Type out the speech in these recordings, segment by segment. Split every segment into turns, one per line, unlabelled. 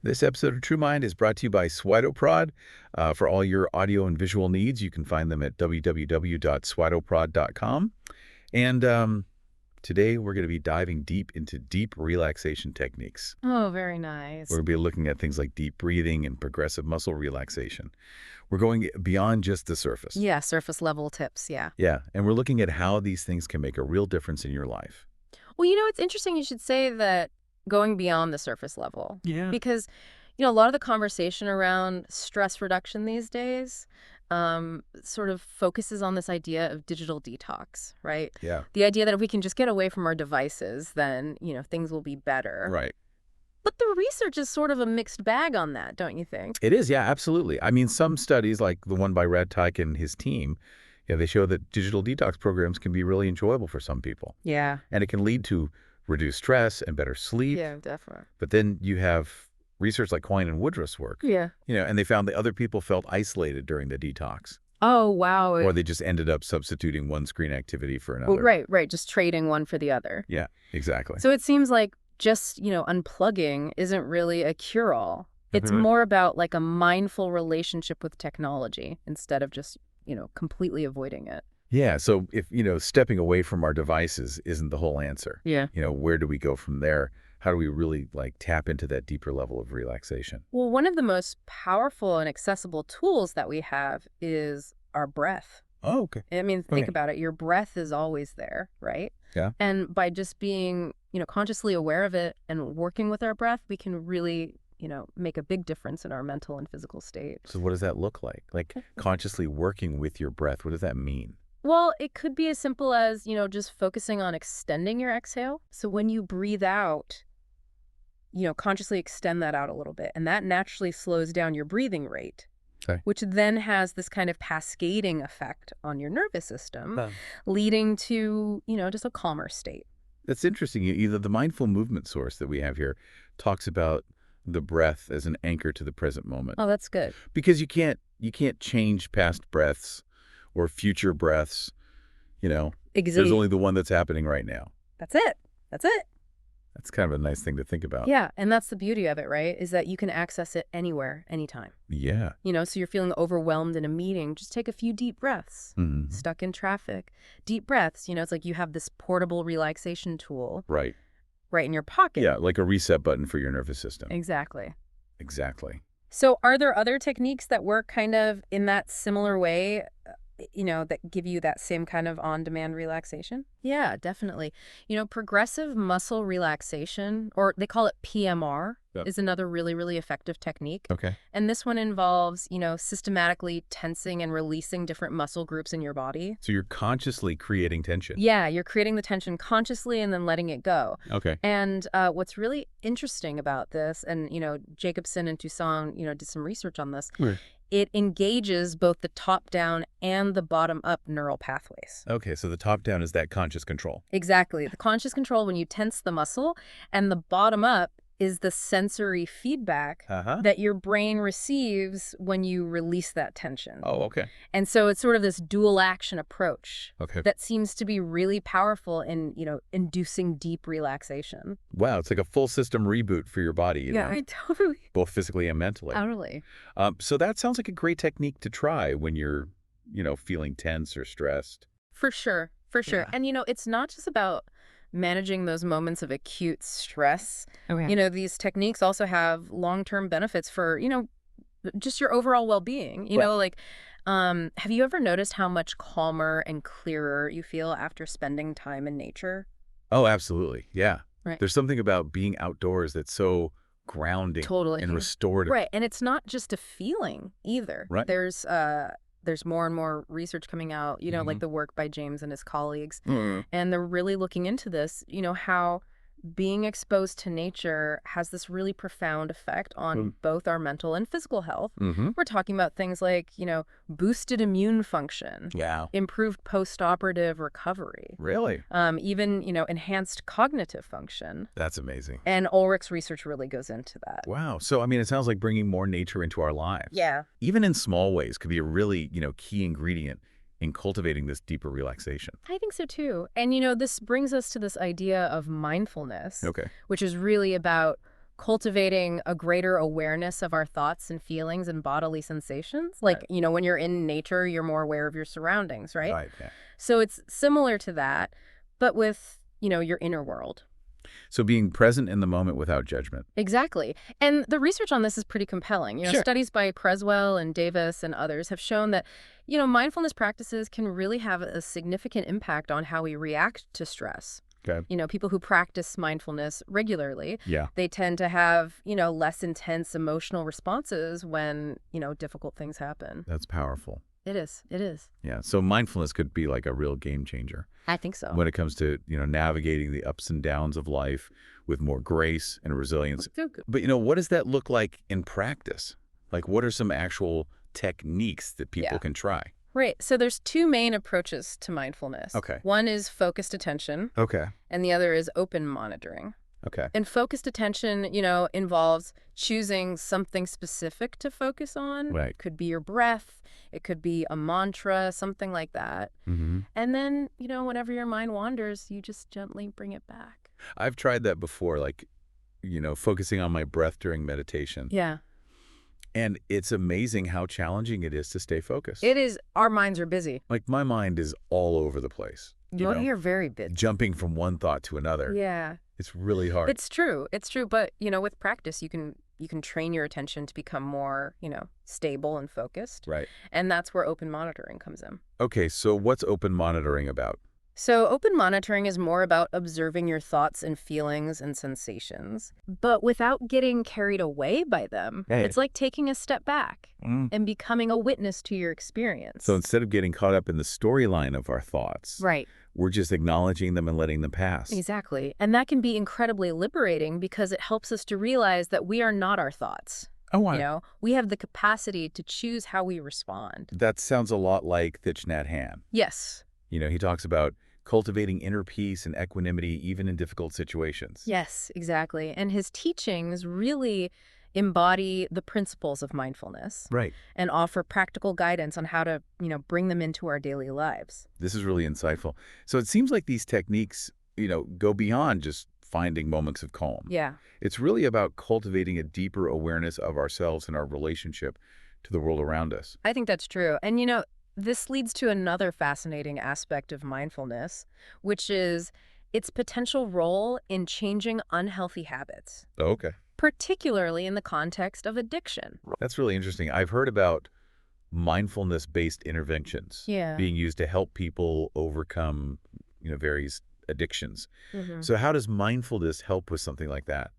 This episode of True Mind is brought to you by Swidoprod. For all your audio and visual needs, you can find them at www.swidoprod.com. And today we're going to be diving deep into deep relaxation techniques.
Oh, very nice.
We're going to be looking at things like deep breathing and progressive muscle relaxation. We're going beyond just the surface.
Yeah, surface level tips, yeah.
Yeah, and we're looking at how these things can make a real difference in your life.
Well, it's interesting you should say that going beyond the surface level.
Yeah.
Because, a lot of the conversation around stress reduction these days sort of focuses on this idea of digital detox, right?
Yeah.
The idea that if we can just get away from our devices, then, things will be better.
Right.
But the research is sort of a mixed bag on that, don't you think?
It is, yeah, absolutely. I mean, some studies, like the one by Rad Teich and his team, they show that digital detox programs can be really enjoyable for some people.
Yeah.
And it can lead to reduced stress and better sleep.
Yeah, definitely.
But then you have research like Coyne and Woodruff's work.
Yeah.
And they found that other people felt isolated during the detox.
Oh, wow.
Or they just ended up substituting one screen activity for another.
Well, right. Just trading one for the other.
Yeah, exactly.
So it seems like just, unplugging isn't really a cure-all. It's more about like a mindful relationship with technology instead of just, completely avoiding it.
Yeah, so if, stepping away from our devices isn't the whole answer.
Yeah.
Where do we go from there? How do we really tap into that deeper level of relaxation?
Well, one of the most powerful and accessible tools that we have is our breath.
Oh, okay.
I mean, think about it. Your breath is always there, right?
Yeah.
And by just being, consciously aware of it and working with our breath, we can really, make a big difference in our mental and physical state.
So what does that look like? Like consciously working with your breath, what does that mean?
Well, it could be as simple as, just focusing on extending your exhale. So when you breathe out, consciously extend that out a little bit. And that naturally slows down your breathing rate, which then has this kind of cascading effect on your nervous system, leading to, just a calmer state.
That's interesting. Either the mindful movement source that we have here talks about the breath as an anchor to the present moment.
Oh, that's good.
Because you can't change past breaths or future breaths.
Exactly.
There's only the one that's happening right now.
That's it. That's
kind of a nice thing to think about.
Yeah, and that's the beauty of it, right? Is that you can access it anywhere, anytime.
Yeah.
So you're feeling overwhelmed in a meeting, just take a few deep breaths.
Mm-hmm.
Stuck in traffic. Deep breaths, it's like you have this portable relaxation tool.
Right
in your pocket.
Yeah, like a reset button for your nervous system.
Exactly.
So
are there other techniques that work kind of in that similar way, that give you that same kind of on-demand relaxation? Yeah, definitely. Progressive muscle relaxation, or they call it PMR, is another really, really effective technique.
Okay.
And this one involves, systematically tensing and releasing different muscle groups in your body.
So you're consciously creating tension.
Yeah, you're creating the tension consciously and then letting it go.
Okay.
And what's really interesting about this, and, Jacobson and Toussaint, did some research on this, it engages both the top-down and the bottom-up neural pathways.
Okay, so the top-down is that conscious control.
Exactly. The conscious control when you tense the muscle, and the bottom-up is the sensory feedback that your brain receives when you release that tension.
Oh, okay.
And so it's sort of this dual action approach that seems to be really powerful in, inducing deep relaxation.
Wow, it's like a full system reboot for your body. You know?
Totally.
Both physically and mentally.
Totally.
So that sounds like a great technique to try when you're, feeling tense or stressed.
For sure. Yeah. And, it's not just about managing those moments of acute stress. Oh, yeah. These techniques also have long-term benefits for, just your overall well-being. Have you ever noticed how much calmer and clearer you feel after spending time in nature?
Oh, absolutely. Yeah.
Right.
There's something about being outdoors that's so grounding and restorative.
Right. And it's not just a feeling either.
Right.
There's more and more research coming out, like the work by James and his colleagues. And they're really looking into this, how being exposed to nature has this really profound effect on both our mental and physical health. We're talking about things like, boosted immune function, improved post-operative recovery.
Really?
Even, enhanced cognitive function.
That's amazing.
And Ulrich's research really goes into that.
Wow. So, it sounds like bringing more nature into our lives.
Yeah.
Even in small ways could be a really, key ingredient in cultivating this deeper relaxation.
I think so too. And, this brings us to this idea of mindfulness,
Okay.
which is really about cultivating a greater awareness of our thoughts and feelings and bodily sensations. Like,
Right.
when you're in nature, you're more aware of your surroundings, right?
Right. Yeah.
So it's similar to that, but with, your inner world.
So being present in the moment without judgment.
Exactly. And the research on this is pretty compelling.
Sure.
Studies by Creswell and Davis and others have shown that, mindfulness practices can really have a significant impact on how we react to stress.
Okay.
People who practice mindfulness regularly,
Yeah.
they tend to have, less intense emotional responses when, difficult things happen.
That's powerful.
It is. It is.
Yeah. So mindfulness could be like a real game changer
I think so.
when it comes to, navigating the ups and downs of life with more grace and resilience. But, what does that look like in practice? Like, what are some actual techniques that people can try?
Right. So there's two main approaches to mindfulness.
Okay.
One is focused attention,
Okay.
and the other is open monitoring.
Okay.
And focused attention, involves choosing something specific to focus on.
Right.
It could be your breath. It could be a mantra, something like that.
Mm-hmm.
And then, whenever your mind wanders, you just gently bring it back.
I've tried that before, like, focusing on my breath during meditation.
Yeah.
And it's amazing how challenging it is to stay focused.
It is. Our minds are busy.
Like, my mind is all over the place.
You're very busy.
Jumping from one thought to another.
Yeah.
It's really hard.
It's true. It's true. But, with practice, you can train your attention to become more, stable and focused.
Right.
And that's where open monitoring comes in.
Okay, so what's open monitoring about?
So open monitoring is more about observing your thoughts and feelings and sensations, but without getting carried away by them.
Hey.
It's like taking a step back and becoming a witness to your experience.
So instead of getting caught up in the storyline of our thoughts,
right.
we're just acknowledging them and letting them pass.
Exactly. And that can be incredibly liberating because it helps us to realize that we are not our thoughts.
Oh, wow.
We have the capacity to choose how we respond.
That sounds a lot like Thich Nhat Hanh.
Yes.
He talks about cultivating inner peace and equanimity even in difficult situations.
Yes, exactly. And his teachings really embody the principles of mindfulness.
Right.
And offer practical guidance on how to, bring them into our daily lives.
This is really insightful. So it seems like these techniques, go beyond just finding moments of calm.
Yeah.
It's really about cultivating a deeper awareness of ourselves and our relationship to the world around us.
I think that's true. And, this leads to another fascinating aspect of mindfulness, which is its potential role in changing unhealthy habits,
Oh, okay.
particularly in the context of addiction.
That's really interesting. I've heard about mindfulness-based interventions being used to help people overcome, various addictions.
Mm-hmm.
So how does mindfulness help with something like that?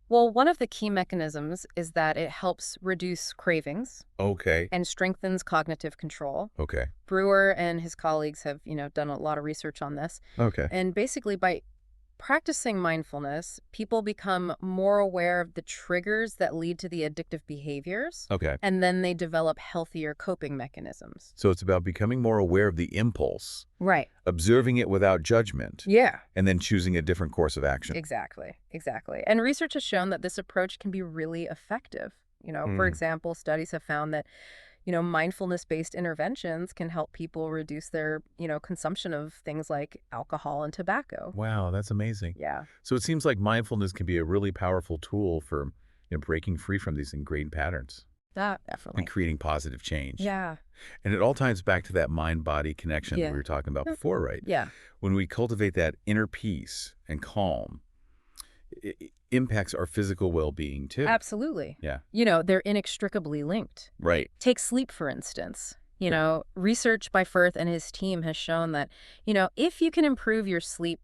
Well, one of the key mechanisms is that it helps reduce cravings
Okay.
and strengthens cognitive control.
Okay.
Brewer and his colleagues have, done a lot of research on this.
Okay.
And basically by practicing mindfulness, people become more aware of the triggers that lead to the addictive behaviors.
Okay.
And then they develop healthier coping mechanisms.
So it's about becoming more aware of the impulse,
Right.
observing it without judgment,
Yeah.
and then choosing a different course of action.
Exactly. Exactly. And research has shown that this approach can be really effective. For example, studies have found that, mindfulness-based interventions can help people reduce their, consumption of things like alcohol and tobacco.
Wow, that's amazing.
Yeah.
So it seems like mindfulness can be a really powerful tool for breaking free from these ingrained patterns
That definitely.
and creating positive change.
Yeah.
And it all ties back to that mind-body connection that
Yeah.
we were talking about before, right?
Yeah.
When we cultivate that inner peace and calm, it impacts our physical well-being too.
Absolutely.
Yeah.
They're inextricably linked.
Right.
Take sleep, for instance. Research by Firth and his team has shown that, if you can improve your sleep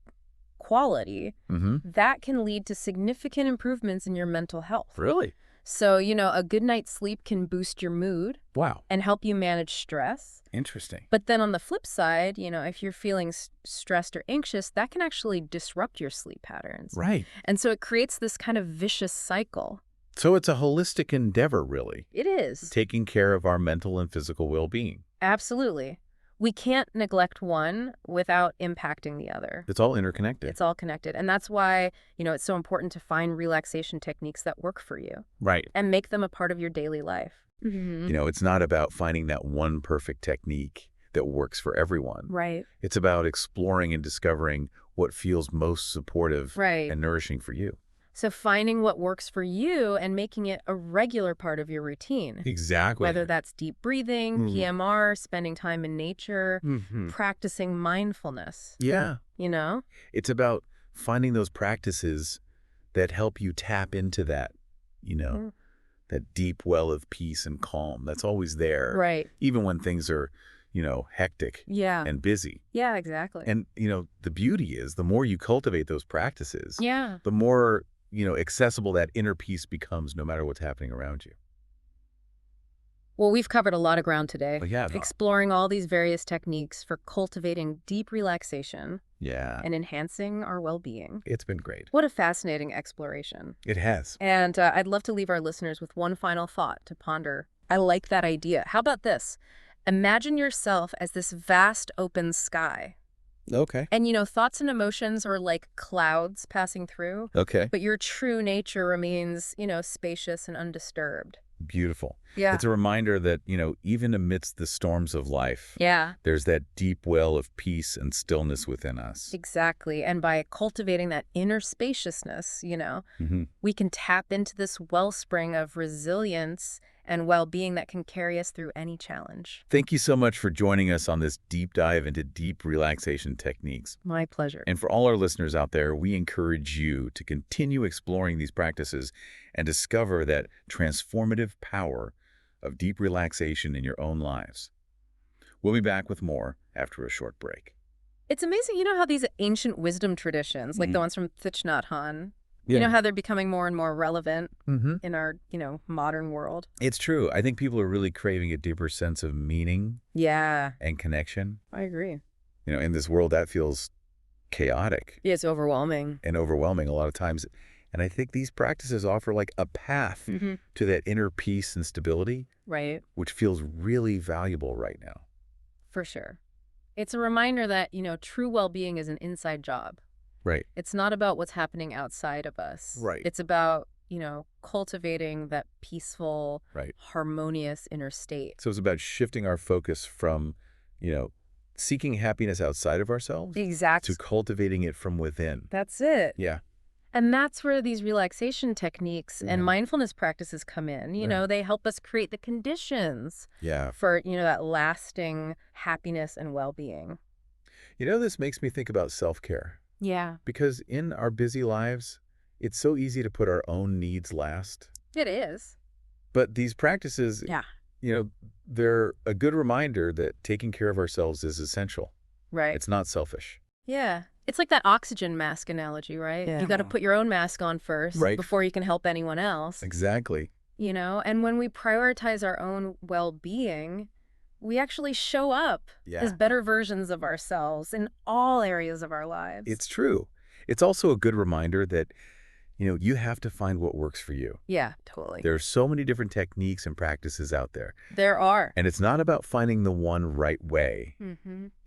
quality,
Mm-hmm.
that can lead to significant improvements in your mental health.
Really?
So, a good night's sleep can boost your mood
Wow.
and help you manage stress.
Interesting.
But then on the flip side, if you're feeling stressed or anxious, that can actually disrupt your sleep patterns.
Right.
And so it creates this kind of vicious cycle.
So it's a holistic endeavor, really,
It is.
taking care of our mental and physical well-being.
Absolutely. We can't neglect one without impacting the other.
It's all interconnected.
It's all connected. And that's why, it's so important to find relaxation techniques that work for you
Right.
and make them a part of your daily life. Mm-hmm.
It's not about finding that one perfect technique that works for everyone.
Right.
It's about exploring and discovering what feels most supportive
Right.
and nourishing for you.
So finding what works for you and making it a regular part of your routine.
Exactly.
Whether that's deep breathing, PMR, spending time in nature, practicing mindfulness.
Yeah.
You know?
It's about finding those practices that help you tap into that, that deep well of peace and calm that's always there.
Right.
Even when things are, hectic and busy.
Yeah, exactly.
And, the beauty is the more you cultivate those practices,
Yeah.
the more, accessible that inner peace becomes no matter what's happening around you.
Well, we've covered a lot of ground today.
Well, yeah.
Exploring all these various techniques for cultivating deep relaxation.
Yeah.
And enhancing our well-being.
It's been great.
What a fascinating exploration.
It has.
And I'd love to leave our listeners with one final thought to ponder. I like that idea. How about this? Imagine yourself as this vast open sky.
Okay.
And, thoughts and emotions are like clouds passing through.
Okay.
But your true nature remains, spacious and undisturbed.
Beautiful.
Yeah.
It's a reminder that, even amidst the storms of life, there's that deep well of peace and stillness within us.
Exactly. And by cultivating that inner spaciousness, we can tap into this wellspring of resilience and well-being that can carry us through any challenge.
Thank you so much for joining us on this deep dive into deep relaxation techniques.
My pleasure.
And for all our listeners out there, we encourage you to continue exploring these practices and discover that transformative power of deep relaxation in your own lives. We'll be back with more after a short break.
It's amazing, how these ancient wisdom traditions, like the ones from Thich Nhat Hanh,
Yeah.
how they're becoming more and more relevant in our, modern world.
It's true. I think people are really craving a deeper sense of meaning and connection.
I agree.
In this world that feels chaotic.
Yeah, it's overwhelming.
And overwhelming a lot of times. And I think these practices offer like a path to that inner peace and stability.
Right.
Which feels really valuable right now.
For sure. It's a reminder that, true well-being is an inside job.
Right.
It's not about what's happening outside of us.
Right.
It's about, cultivating that peaceful, harmonious inner state.
So it's about shifting our focus from, seeking happiness outside of ourselves
Exactly.
to cultivating it from within.
That's it.
Yeah.
And that's where these relaxation techniques and mindfulness practices come in. They help us create the conditions for, that lasting happiness and well-being.
This makes me think about self-care.
Yeah.
Because in our busy lives, it's so easy to put our own needs last.
It is.
But these practices, they're a good reminder that taking care of ourselves is essential.
Right.
It's not selfish.
Yeah. It's like that oxygen mask analogy, right? Yeah. You got to put your own mask on first before you can help anyone else.
Exactly.
And when we prioritize our own well-being, we actually show up as better versions of ourselves in all areas of our lives.
It's true. It's also a good reminder that, you have to find what works for you.
Yeah, totally.
There are so many different techniques and practices out there.
There are.
And it's not about finding the one right way.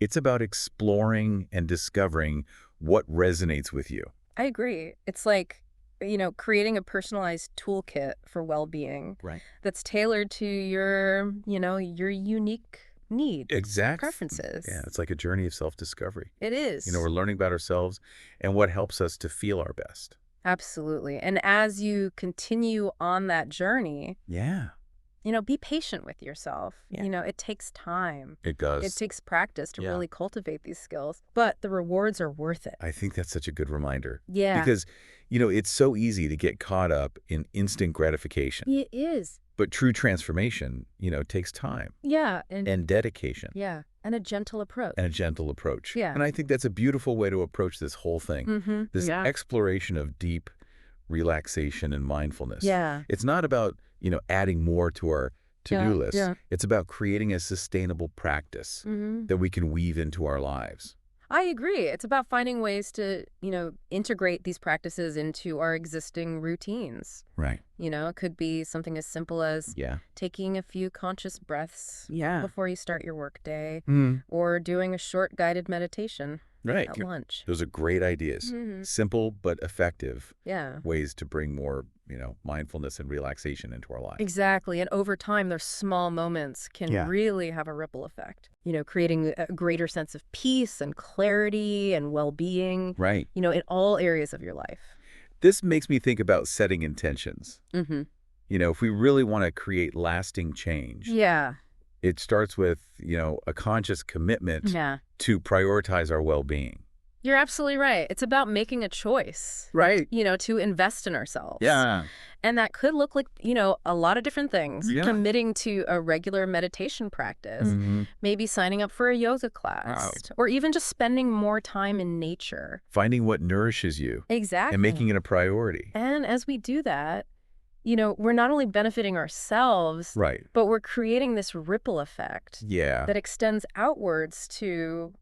It's about exploring and discovering what resonates with you.
I agree. It's like, creating a personalized toolkit for well-being that's tailored to your, your unique needs, preferences.
Yeah, it's like a journey of self-discovery.
It is.
We're learning about ourselves and what helps us to feel our best.
Absolutely. And as you continue on that journey, be patient with yourself.
Yeah.
It takes time.
It does.
It takes practice to really cultivate these skills, but the rewards are worth it.
I think that's such a good reminder.
Yeah.
Because, it's so easy to get caught up in instant gratification.
It is.
But true transformation, takes time.
Yeah.
And dedication.
Yeah. And a gentle approach.
Yeah. And I think that's a beautiful way to approach this whole thing. This exploration of deep relaxation and mindfulness.
Yeah.
It's not about, adding more to our to-do list.
Yeah.
It's about creating a sustainable practice that we can weave into our lives.
I agree. It's about finding ways to, integrate these practices into our existing routines.
Right.
It could be something as simple as taking a few conscious breaths before you start your workday, or doing a short guided meditation at lunch.
Those are great ideas. Simple but effective
Yeah.
ways to bring more, mindfulness and relaxation into our lives.
Exactly. And over time, those small moments can really have a ripple effect, creating a greater sense of peace and clarity and well-being,
Right.
in all areas of your life.
This makes me think about setting intentions.
Mm-hmm.
If we really want to create lasting change,
Yeah.
it starts with, a conscious commitment
Yeah.
to prioritize our well-being.
You're absolutely right. It's about making a choice.
Right.
To invest in ourselves.
Yeah.
And that could look like, a lot of different things.
Yeah.
Committing to a regular meditation practice, maybe signing up for a yoga class, or even just spending more time in nature.
Finding what nourishes you.
Exactly.
And making it a priority.
And as we do that, we're not only benefiting ourselves,
Right.
but we're creating this ripple effect
that
extends outwards to,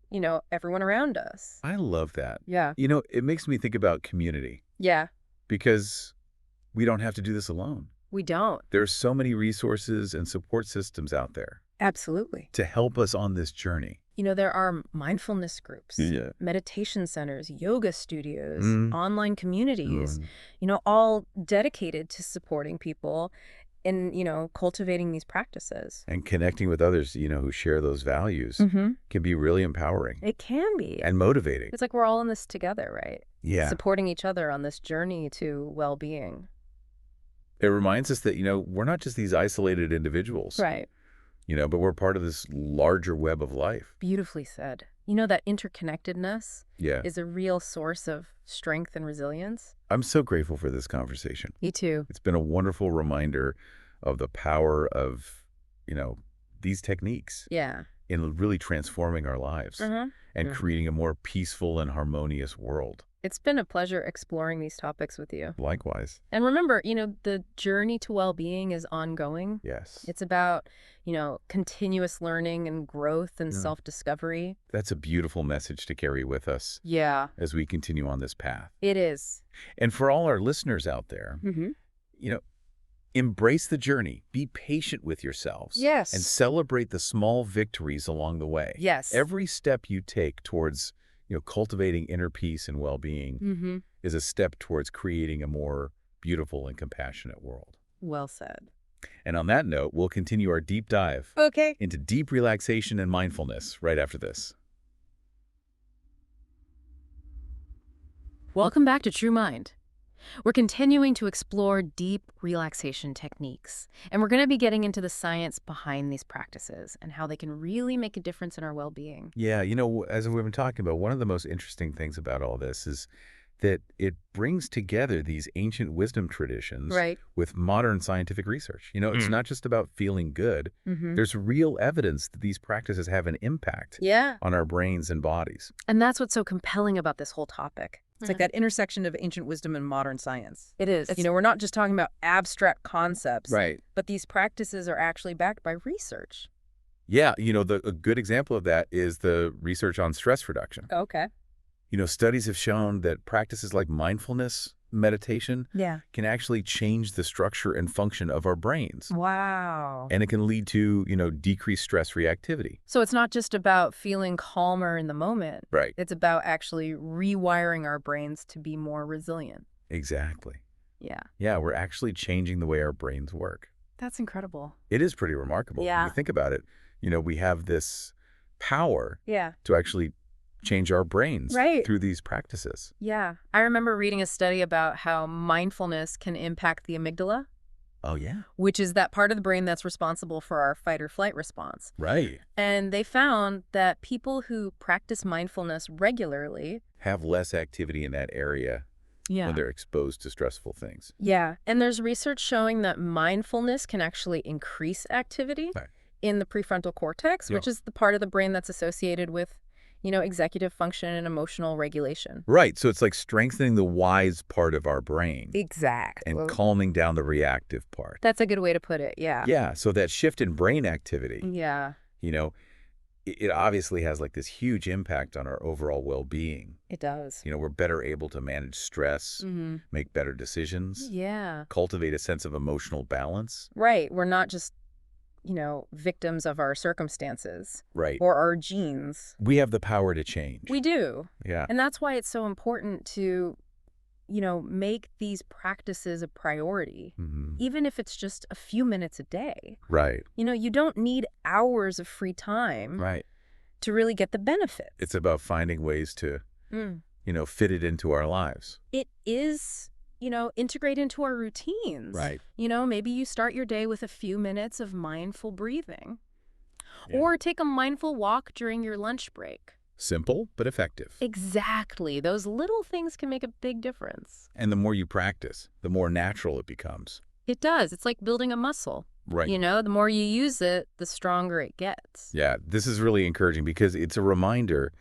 everyone around us.
I love that.
Yeah.
It makes me think about community.
Yeah.
Because we don't have to do this alone.
We don't.
There's so many resources and support systems out there.
Absolutely.
To help us on this journey.
There are mindfulness groups, meditation centers, yoga studios, online communities, all dedicated to supporting people in, cultivating these practices.
And connecting with others, who share those values can be really empowering.
It can be.
And motivating.
It's like we're all in this together, right?
Yeah.
Supporting each other on this journey to well-being.
It reminds us that, we're not just these isolated individuals.
Right.
But we're part of this larger web of life.
Beautifully said. That interconnectedness is a real source of strength and resilience.
I'm so grateful for this conversation.
Me too.
It's been a wonderful reminder of the power of, these techniques.
Yeah.
In really transforming our lives and creating a more peaceful and harmonious world.
It's been a pleasure exploring these topics with you.
Likewise.
And remember, the journey to well-being is ongoing.
Yes.
It's about, continuous learning and growth and self-discovery.
That's a beautiful message to carry with us.
Yeah.
As we continue on this path.
It is.
And for all our listeners out there, embrace the journey. Be patient with yourselves.
Yes.
And celebrate the small victories along the way.
Yes.
Every step you take towards cultivating inner peace and well-being is a step towards creating a more beautiful and compassionate world.
Well said.
And on that note, we'll continue our deep dive into deep relaxation and mindfulness right after this.
Welcome back to True Mind. We're continuing to explore deep relaxation techniques, and we're going to be getting into the science behind these practices and how they can really make a difference in our well-being.
Yeah, as we've been talking about, one of the most interesting things about all this is that it brings together these ancient wisdom traditions with modern scientific research. It's not just about feeling good. There's real evidence that these practices have an impact on our brains and bodies.
And that's what's so compelling about this whole topic.
It's like that intersection of ancient wisdom and modern science.
It is.
We're not just talking about abstract concepts.
Right.
But these practices are actually backed by research.
Yeah, a good example of that is the research on stress reduction.
Okay.
Studies have shown that practices like mindfulness meditation can actually change the structure and function of our brains.
Wow.
And it can lead to, decreased stress reactivity.
So it's not just about feeling calmer in the moment.
Right.
It's about actually rewiring our brains to be more resilient.
Exactly.
Yeah.
Yeah, we're actually changing the way our brains work.
That's incredible.
It is pretty remarkable.
Yeah.
When you think about it, we have this power to actually change our brains through these practices.
Yeah. I remember reading a study about how mindfulness can impact the amygdala.
Oh, yeah?
Which is that part of the brain that's responsible for our fight or flight response.
Right.
And they found that people who practice mindfulness regularly
have less activity in that area when they're exposed to stressful things.
Yeah. And there's research showing that mindfulness can actually increase activity in the prefrontal cortex, which is the part of the brain that's associated with executive function and emotional regulation.
Right. So it's like strengthening the wise part of our brain.
Exactly.
And calming down the reactive part.
That's a good way to put it. Yeah.
Yeah. So that shift in brain activity.
Yeah.
It obviously has like this huge impact on our overall well-being.
It does.
We're better able to manage stress, make better decisions.
Yeah.
Cultivate a sense of emotional balance.
Right. We're not just victims of our circumstances.
Right.
Or our genes.
We have the power to change.
We do.
Yeah.
And that's why it's so important to, make these practices a priority, even if it's just a few minutes a day.
Right.
You don't need hours of free time to really get the benefit.
It's about finding ways to, fit it into our lives.
It is integrate into our routines.
Right.
Maybe you start your day with a few minutes of mindful breathing.
Yeah.
Or take a mindful walk during your lunch break.
Simple, but effective.
Exactly. Those little things can make a big difference.
And the more you practice, the more natural it becomes.
It does. It's like building a muscle.
Right.
The more you use it, the stronger it gets.
Yeah, this is really encouraging because it's a reminder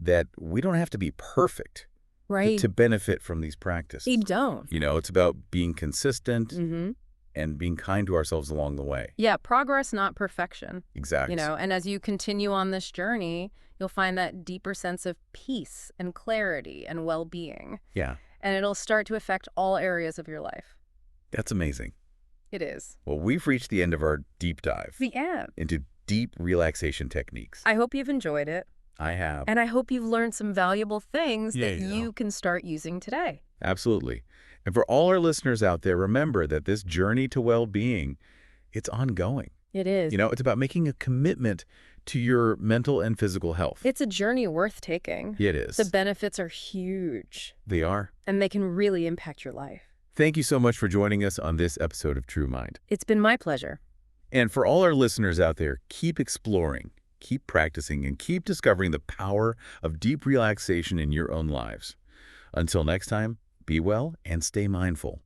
that we don't have to be perfect
Right.
to benefit from these practices.
You don't.
It's about being consistent
Mm-hmm.
and being kind to ourselves along the way.
Yeah, progress, not perfection.
Exactly.
And as you continue on this journey, you'll find that deeper sense of peace and clarity and well-being.
Yeah.
And it'll start to affect all areas of your life.
That's amazing.
It is.
Well, we've reached the end of our deep dive
The end.
into deep relaxation techniques.
I hope you've enjoyed it.
I have.
And I hope you've learned some valuable things
Yeah,
that you can start using today.
Absolutely. And for all our listeners out there, remember that this journey to well-being, it's ongoing.
It is.
It's about making a commitment to your mental and physical health.
It's a journey worth taking.
It is.
The benefits are huge.
They are.
And they can really impact your life.
Thank you so much for joining us on this episode of True Mind.
It's been my pleasure.
And for all our listeners out there, keep exploring, keep practicing, and keep discovering the power of deep relaxation in your own lives. Until next time, be well and stay mindful.